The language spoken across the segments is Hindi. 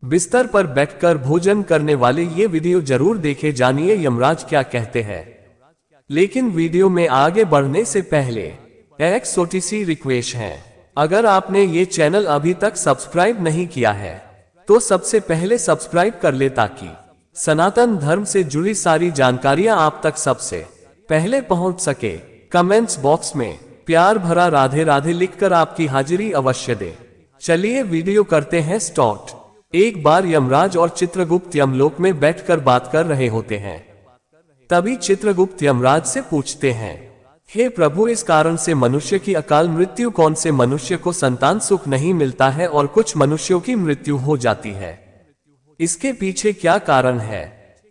बिस्तर पर बैठकर भोजन करने वाले ये वीडियो जरूर देखे, जानिए यमराज क्या कहते हैं। लेकिन वीडियो में आगे बढ़ने से पहले एक छोटी सी रिक्वेस्ट है। अगर आपने ये चैनल अभी तक सब्सक्राइब नहीं किया है तो सबसे पहले सब्सक्राइब कर ले, ताकि सनातन धर्म से जुड़ी सारी जानकारियां आप तक सबसे पहले पहुंच सके। कमेंट्स बॉक्स में प्यार भरा राधे राधे लिखकर आपकी हाजिरी अवश्य दे। चलिए वीडियो करते हैं स्टार्ट। एक बार यमराज और चित्रगुप्त यमलोक में बैठकर बात कर रहे होते हैं। तभी चित्रगुप्त यमराज से पूछते हैं, हे प्रभु, इस कारण से मनुष्य की अकाल मृत्यु, कौन से मनुष्य को संतान सुख नहीं मिलता है और कुछ मनुष्यों की मृत्यु हो जाती है, इसके पीछे क्या कारण है?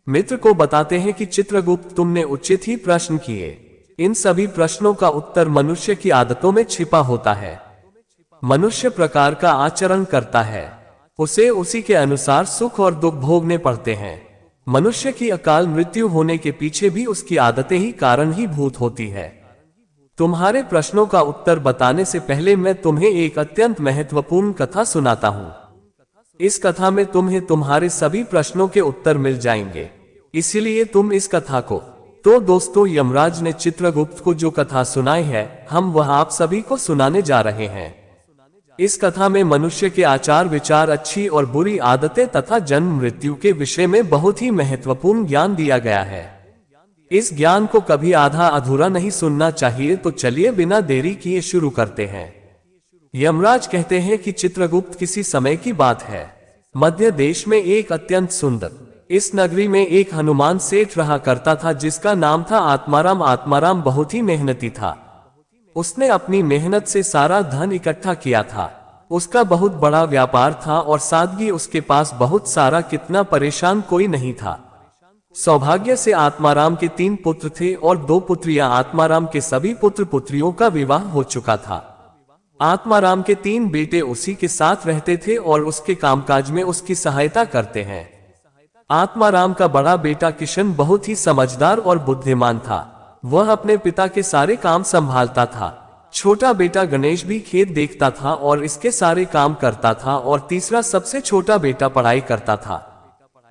मित्र को बताते हैं कि चित्रगुप्त, तुमने उचित ही प्रश्न किए। इन सभी प्रश्नों का उत्तर मनुष्य की आदतों में छिपा होता है। मनुष्य प्रकार का आचरण करता है, उसे उसी के अनुसार सुख और दुख भोगने पड़ते हैं। मनुष्य की अकाल मृत्यु होने के पीछे भी उसकी आदतें ही कारण ही भूत होती है। तुम्हारे प्रश्नों का उत्तर बताने से पहले मैं तुम्हें एक अत्यंत महत्वपूर्ण कथा सुनाता हूँ। इस कथा में तुम्हें तुम्हारे सभी प्रश्नों के उत्तर मिल जाएंगे, इसीलिए तुम इस कथा को। तो दोस्तों, यमराज ने चित्रगुप्त को जो कथा सुनाई है, हम वह आप सभी को सुनाने जा रहे हैं। इस कथा में मनुष्य के आचार विचार, अच्छी और बुरी आदतें तथा जन्म मृत्यु के विषय में बहुत ही महत्वपूर्ण ज्ञान दिया गया है। इस ज्ञान को कभी आधा अधूरा नहीं सुनना चाहिए। तो चलिए बिना देरी किए शुरू करते हैं। यमराज कहते हैं कि चित्रगुप्त, किसी समय की बात है, मध्य देश में एक अत्यंत सुंदर इस नगरी में एक हनुमान सेठ रहा करता था, जिसका नाम था आत्माराम। आत्माराम बहुत ही मेहनती था। उसने अपनी मेहनत से सारा धन इकट्ठा किया था। उसका बहुत बड़ा व्यापार था और सादगी उसके पास बहुत सारा, कितना परेशान कोई नहीं था। सौभाग्य से आत्माराम के 3 पुत्र थे और 2 पुत्रियां। आत्माराम के सभी पुत्र पुत्रियों का विवाह हो चुका था। आत्माराम के 3 बेटे उसी के साथ रहते थे और उसके कामकाज में उसकी सहायता करते हैं। आत्माराम का बड़ा बेटा किशन बहुत ही समझदार और बुद्धिमान था। वह अपने पिता के सारे काम संभालता था। छोटा बेटा गणेश भी खेत देखता था और इसके सारे काम करता था। और तीसरा सबसे छोटा बेटा पढ़ाई करता था।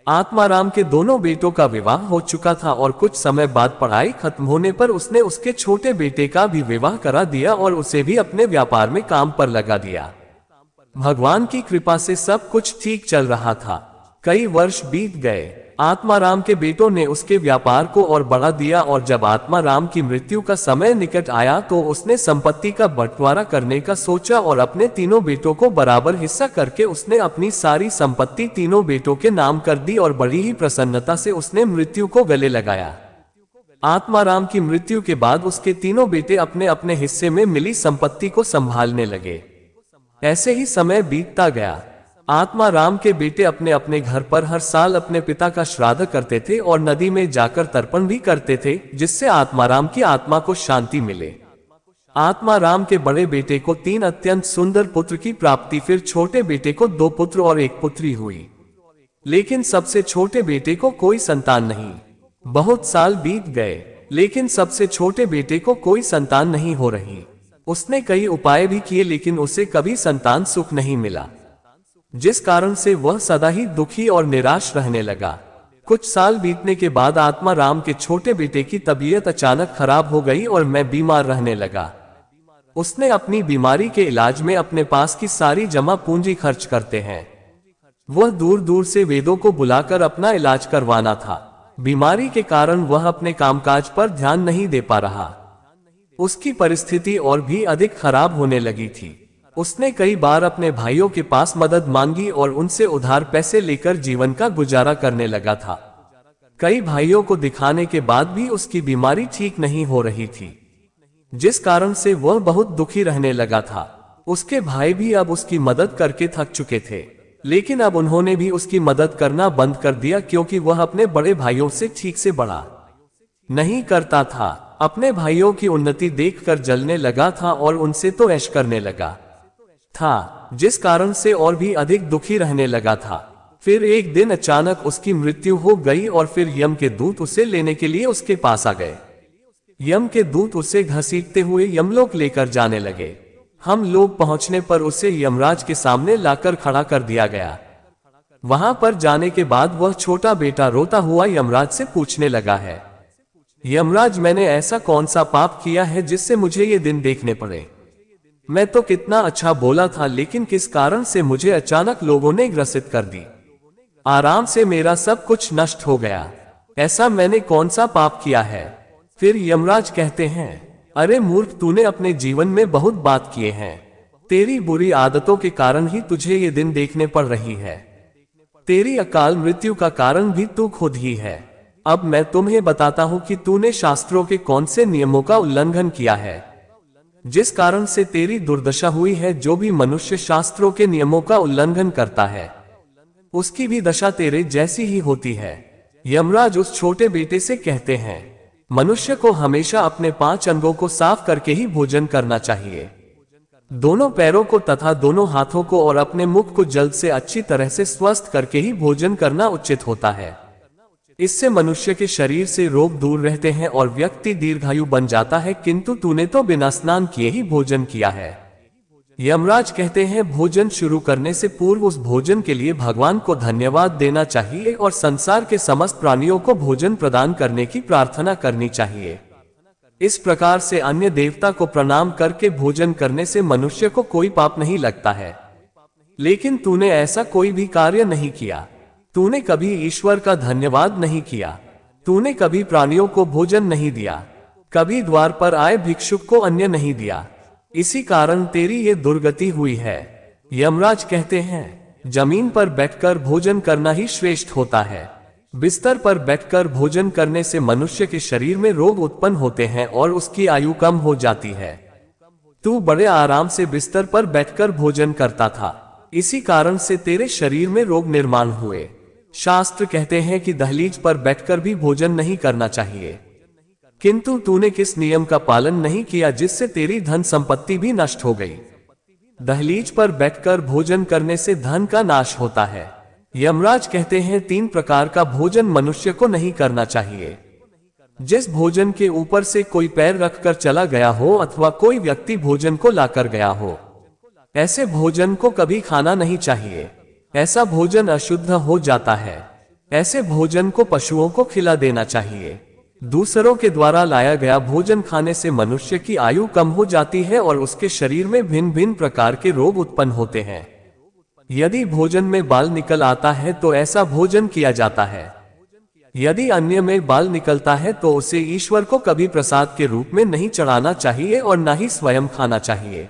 आत्माराम के दोनों बेटों का विवाह हो चुका था और कुछ समय बाद पढ़ाई खत्म होने पर उसने उसके छोटे बेटे का भी विवाह करा दिया और उसे भी अपने व्यापार में काम पर लगा दिया। भगवान की कृपा से सब कुछ ठीक चल रहा था। कई वर्ष बीत गए। आत्माराम के बेटों ने उसके व्यापार को और बढ़ा दिया और जब आत्माराम की मृत्यु का समय निकट आया तो उसने संपत्ति का बंटवारा करने का सोचा और अपने तीनों बेटों को बराबर हिस्सा करके उसने अपनी सारी संपत्ति तीनों बेटों के नाम कर दी और बड़ी ही प्रसन्नता से उसने मृत्यु को गले लगाया। आत्माराम की मृत्यु के बाद उसके तीनों बेटे अपने अपने हिस्से में मिली संपत्ति को संभालने लगे। ऐसे ही समय बीतता गया। आत्माराम के बेटे अपने अपने घर पर हर साल अपने पिता का श्राद्ध करते थे और नदी में जाकर तर्पण भी करते थे, जिससे आत्माराम की आत्मा को शांति मिले। आत्माराम के बड़े बेटे को 3 अत्यंत सुंदर पुत्र की प्राप्ति, फिर छोटे बेटे को 2 पुत्र और 1 पुत्री हुई। लेकिन सबसे छोटे बेटे को कोई संतान नहीं। बहुत साल बीत गए, लेकिन सबसे छोटे बेटे को कोई संतान नहीं हो रही। उसने कई उपाय भी किए, लेकिन उसे कभी संतान सुख नहीं मिला, जिस कारण से वह सदा ही दुखी और निराश रहने लगा। कुछ साल बीतने के बाद आत्माराम के छोटे बेटे की तबीयत अचानक खराब हो गई और मैं बीमार रहने लगा। उसने अपनी बीमारी के इलाज में अपने पास की सारी जमा पूंजी खर्च करते हैं। वह दूर दूर से वेदों को बुलाकर अपना इलाज करवाना था। बीमारी के कारण वह अपने कामकाज पर ध्यान नहीं दे पा रहा। उसकी परिस्थिति और भी अधिक खराब होने लगी थी। उसने कई बार अपने भाइयों के पास मदद मांगी और उनसे उधार पैसे लेकर जीवन का गुजारा करने लगा था। कई भाइयों को दिखाने के बाद भी उसकी बीमारी ठीक नहीं हो रही थी, जिस कारण से वह बहुत दुखी रहने लगा था। उसके भाई भी अब उसकी मदद करके थक चुके थे, लेकिन अब उन्होंने भी उसकी मदद करना बंद कर दिया, क्योंकि वह अपने बड़े भाइयों से ठीक से बड़ा नहीं करता था। अपने भाइयों की उन्नति देखकर जलने लगा था और उनसे तो ऐश करने लगा था, जिस कारण से और भी अधिक दुखी रहने लगा था। फिर एक दिन अचानक उसकी मृत्यु हो गई और फिर यम के दूत उसे लेने के लिए उसके पास आ गए। यम के दूत उसे घसीटते हुए यमलोक लेकर जाने लगे। हम लोग पहुंचने पर उसे यमराज के सामने लाकर खड़ा कर दिया गया। वहां पर जाने के बाद वह छोटा बेटा रोता हुआ यमराज से पूछने लगा है, यमराज, मैंने ऐसा कौन सा पाप किया है जिससे मुझे ये दिन देखने पड़े? मैं तो कितना अच्छा बोला था, लेकिन किस कारण से मुझे अचानक लोगों ने ग्रसित कर दी। आराम से मेरा सब कुछ नष्ट हो गया। ऐसा मैंने कौन सा पाप किया है? फिर यमराज कहते हैं, अरे मूर्ख, तूने अपने जीवन में बहुत बात किए हैं। तेरी बुरी आदतों के कारण ही तुझे ये दिन देखने पड़ रही है। तेरी अकाल मृत्यु का कारण भी तू खुद ही है। अब मैं तुम्हें बताता हूं कि तूने शास्त्रों के कौन से नियमों का उल्लंघन किया है, जिस कारण से तेरी दुर्दशा हुई है। जो भी मनुष्य शास्त्रों के नियमों का उल्लंघन करता है, उसकी भी दशा तेरे जैसी ही होती है। यमराज उस छोटे बेटे से कहते हैं, मनुष्य को हमेशा अपने 5 अंगों को साफ करके ही भोजन करना चाहिए। दोनों पैरों को तथा दोनों हाथों को और अपने मुख को जल से अच्छी तरह से स्वस्थ करके ही भोजन करना उचित होता है। इससे मनुष्य के शरीर से रोग दूर रहते हैं और व्यक्ति दीर्घायु बन जाता है। किंतु तूने तो बिना स्नान किए ही भोजन किया है। यमराज कहते हैं, भोजन शुरू करने से पूर्व उस भोजन के लिए भगवान को धन्यवाद देना चाहिए और संसार के समस्त प्राणियों को भोजन प्रदान करने की प्रार्थना करनी चाहिए। इस प्रकार से अन्य देवता को प्रणाम करके भोजन करने से मनुष्य को कोई पाप नहीं लगता है। लेकिन तूने ऐसा कोई भी कार्य नहीं किया। तूने कभी ईश्वर का धन्यवाद नहीं किया। तूने कभी प्राणियों को भोजन नहीं दिया, कभी द्वार पर आए भिक्षुक को अन्न नहीं दिया। इसी कारण तेरी ये दुर्गति हुई है। यमराज कहते हैं, जमीन पर बैठकर भोजन करना ही श्रेष्ठ होता है। बिस्तर पर बैठकर भोजन करने से मनुष्य के शरीर में रोग उत्पन्न होते हैं और उसकी आयु कम हो जाती है। तू बड़े आराम से बिस्तर पर बैठकर भोजन करता था, इसी कारण से तेरे शरीर में रोग निर्माण हुए। शास्त्र कहते हैं कि दहलीज पर बैठकर भी भोजन नहीं करना चाहिए। किंतु तूने किस नियम का पालन नहीं किया जिससे तेरी धन संपत्ति भी नष्ट हो गई। दहलीज पर बैठकर भोजन करने से धन का नाश होता है। यमराज कहते हैं, 3 प्रकार का भोजन मनुष्य को नहीं करना चाहिए। जिस भोजन के ऊपर से कोई पैर रखकर चला गया हो अथवा कोई व्यक्ति भोजन को लाकर गया हो, ऐसे भोजन को कभी खाना नहीं चाहिए। ऐसा भोजन अशुद्ध हो जाता है। ऐसे भोजन को पशुओं को खिला देना चाहिए। दूसरों के द्वारा लाया गया भोजन खाने से मनुष्य की आयु कम हो जाती है और उसके शरीर में भिन्न भिन्न प्रकार के रोग उत्पन्न होते हैं। यदि भोजन में बाल निकल आता है तो ऐसा भोजन किया जाता है। यदि अन्य में बाल निकलता है तो उसे ईश्वर को कभी प्रसाद के रूप में नहीं चढ़ाना चाहिए और न ही स्वयं खाना चाहिए।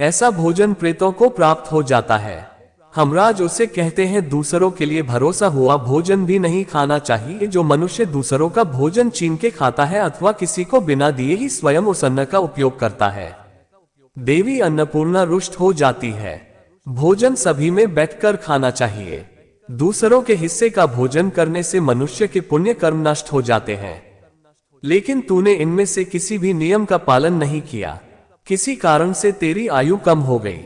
ऐसा भोजन प्रेतों को प्राप्त हो जाता है। हमराज उसे कहते हैं, दूसरों के लिए भरोसा हुआ भोजन भी नहीं खाना चाहिए। जो मनुष्य दूसरों का भोजन छीन के खाता है अथवा किसी को बिना दिए ही स्वयं उस अन्न का उपयोग करता है, देवी अन्नपूर्णा रुष्ट हो जाती है। भोजन सभी में बैठकर खाना चाहिए। दूसरों के हिस्से का भोजन करने से मनुष्य के पुण्य कर्म नष्ट हो जाते हैं। लेकिन तूने इनमें से किसी भी नियम का पालन नहीं किया। किसी कारण से तेरी आयु कम हो गई।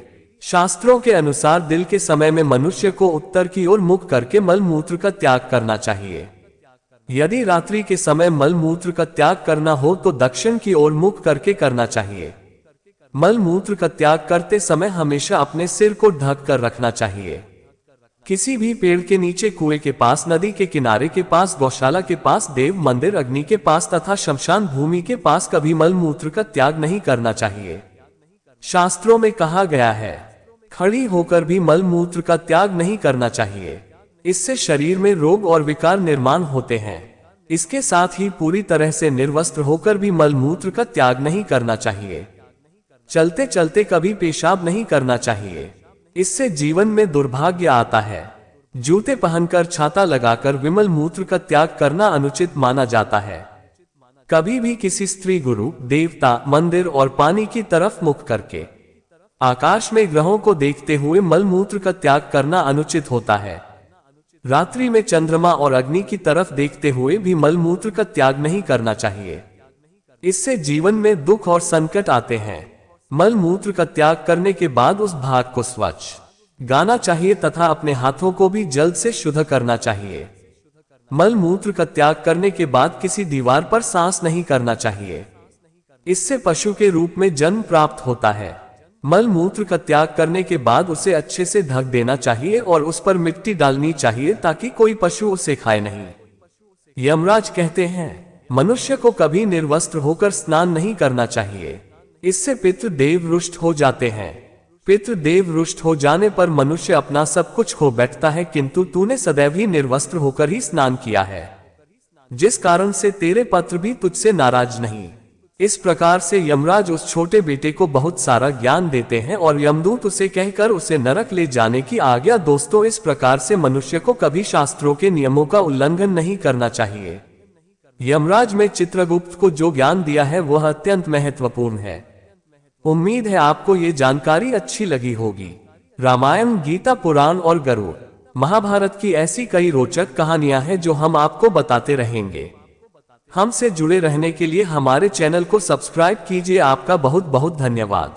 शास्त्रों के अनुसार दिल के समय में मनुष्य को उत्तर की ओर मुख करके मल मूत्र का त्याग करना चाहिए। यदि रात्रि के समय मल मूत्र का त्याग करना हो तो दक्षिण की ओर मुख करके करना चाहिए। मल मूत्र का त्याग करते समय हमेशा अपने सिर को ढक कर रखना चाहिए। किसी भी पेड़ के नीचे, कुएं के पास, नदी के किनारे के पास, गौशाला के पास, देव मंदिर, अग्नि के पास तथा शमशान भूमि के पास कभी मल मूत्र का त्याग नहीं करना चाहिए। शास्त्रों में कहा गया है, खड़ी होकर भी मल मूत्र का त्याग नहीं करना चाहिए। इससे शरीर में रोग और विकार निर्माण होते हैं। इसके साथ ही पूरी तरह से निर्वस्त्र होकर भी मल मूत्र का त्याग नहीं करना चाहिए। चलते चलते कभी पेशाब नहीं करना चाहिए, इससे जीवन में दुर्भाग्य आता है। जूते पहनकर, छाता लगाकर विमल मूत्र का त्याग करना अनुचित माना जाता है। कभी भी किसी स्त्री, गुरु, देवता, मंदिर और पानी की तरफ मुख करके आकाश में ग्रहों को देखते हुए मल मूत्र का त्याग करना अनुचित होता है। रात्रि में चंद्रमा और अग्नि की तरफ देखते हुए भी मल मूत्र का त्याग नहीं करना चाहिए। इससे जीवन में दुख और संकट आते हैं। मल मूत्र का त्याग करने के बाद उस भाग को स्वच्छ गाना चाहिए तथा अपने हाथों को भी जल से शुद्ध करना चाहिए। मल मूत्र का त्याग करने के बाद किसी दीवार पर सांस नहीं करना चाहिए। इससे पशु के रूप में जन्म प्राप्त होता है। मल मूत्र का त्याग करने के बाद उसे अच्छे से ढक देना चाहिए और उस पर मिट्टी डालनी चाहिए ताकि कोई पशु उसे खाए नहीं। यमराज कहते हैं, मनुष्य को कभी निर्वस्त्र होकर स्नान नहीं करना चाहिए, इससे पितृदेव रुष्ट हो जाते हैं। पितृदेव रुष्ट हो जाने पर मनुष्य अपना सब कुछ खो बैठता है, किंतु तूने सदैव ही निर्वस्त्र होकर ही स्नान किया है, जिस कारण से तेरे पत्र भी तुझसे नाराज नहीं। इस प्रकार से यमराज उस छोटे बेटे को बहुत सारा ज्ञान देते हैं और यमदूत उसे कहकर उसे नरक ले जाने की आज्ञा। दोस्तों, इस प्रकार से मनुष्य को कभी शास्त्रों के नियमों का उल्लंघन नहीं करना चाहिए। यमराज में चित्रगुप्त को जो ज्ञान दिया है वह अत्यंत महत्वपूर्ण है। उम्मीद है आपको ये जानकारी अच्छी लगी होगी। रामायण, गीता पुराण और गरुड़, महाभारत की ऐसी कई रोचक कहानियां हैं जो हम आपको बताते रहेंगे। हमसे जुड़े रहने के लिए हमारे चैनल को सब्सक्राइब कीजिए। आपका बहुत बहुत धन्यवाद।